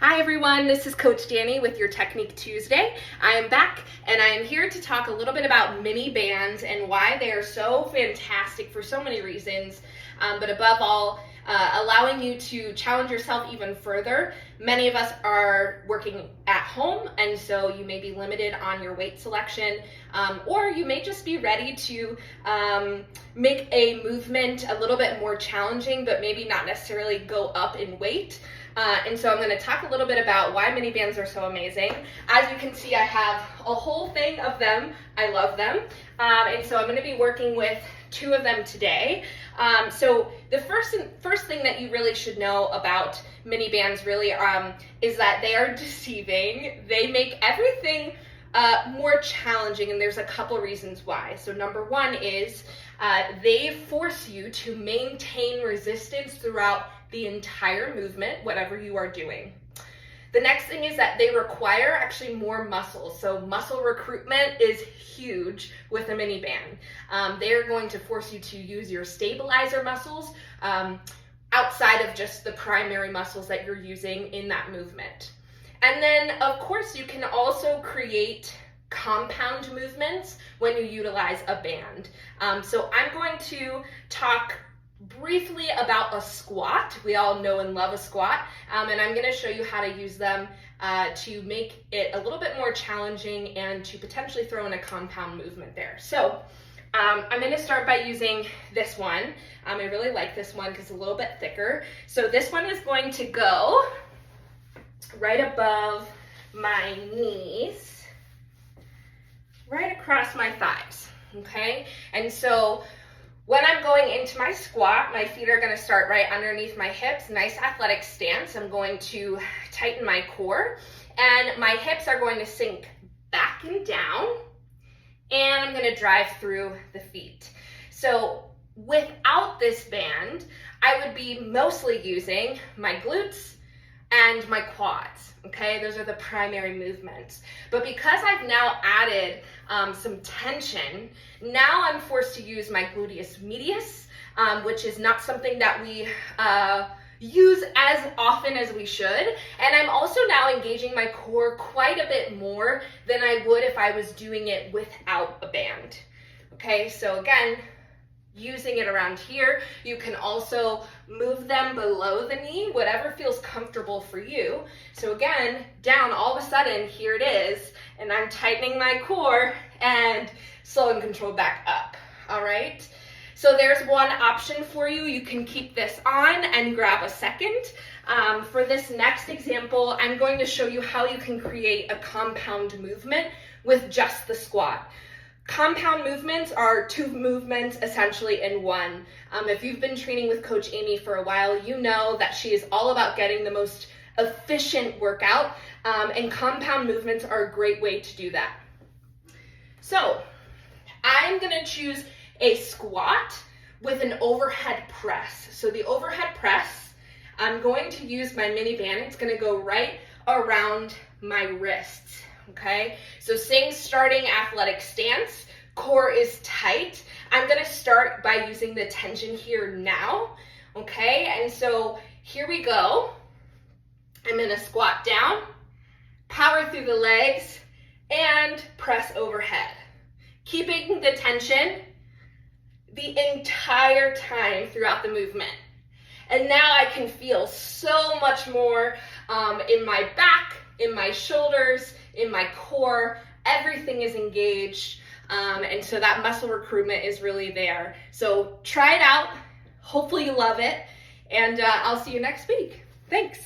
Hi everyone, this is Coach Danny with your Technique Tuesday. I am back and I am here to talk a little bit about mini bands and why they are so fantastic for so many reasons, but above all, allowing you to challenge yourself even further. Many of us are working at home, and so you may be limited on your weight selection, or you may just be ready to make a movement a little bit more challenging, but maybe not necessarily go up in weight. And so I'm going to talk a little bit about why mini bands are so amazing. As you can see, I have a whole thing of them. I love them. And so I'm going to be working with two of them today. So the first thing that you really should know about mini bands really is that they are deceiving. They make everything more challenging, and there's a couple reasons why. So number one is they force you to maintain resistance throughout the entire movement, whatever you are doing. The next thing is that they require actually more muscles. So muscle recruitment is huge with a mini band. They are going to force you to use your stabilizer muscles outside of just the primary muscles that you're using in that movement. And then, of course, you can also create compound movements when you utilize a band. So I'm going to talk briefly about a squat. We all know and love a squat, and I'm going to show you how to use them to make it a little bit more challenging and to potentially throw in a compound movement there. So I'm going to start by using this one. I really like this one because it's a little bit thicker. So this one is going to go right above my knees, right across my thighs, okay? And so when I'm going into my squat, my feet are going to start right underneath my hips, nice athletic stance. I'm going to tighten my core, and my hips are going to sink back and down, and I'm going to drive through the feet. So without this band, I would be mostly using my glutes and my quads, okay? Those are the primary movements. But because I've now added some tension, now I'm forced to use my gluteus medius, which is not something that we use as often as we should. And I'm also now engaging my core quite a bit more than I would if I was doing it without a band. Okay, so again, using it around here. You can also move them below the knee, whatever feels comfortable for you. So again, down, all of a sudden, here it is, and I'm tightening my core and slow and control back up, all right? So there's one option for you. You can keep this on and grab a second. For this next example, I'm going to show you how you can create a compound movement with just the squat. Compound movements are two movements essentially in one. If you've been training with Coach Amy for a while, you know that she is all about getting the most efficient workout, and compound movements are a great way to do that. So I'm going to choose a squat with an overhead press. So the overhead press, I'm going to use my mini band. It's going to go right around my wrists. Okay, so same starting athletic stance, core is tight. I'm going to start by using the tension here now, okay, and so here we go. I'm going to squat down, power through the legs, and press overhead, keeping the tension the entire time throughout the movement. And now I can feel so much more in my back, in my shoulders, in my core. Everything is engaged, and so that muscle recruitment is really there. So try it out. Hopefully you love it, and I'll see you next week. Thanks.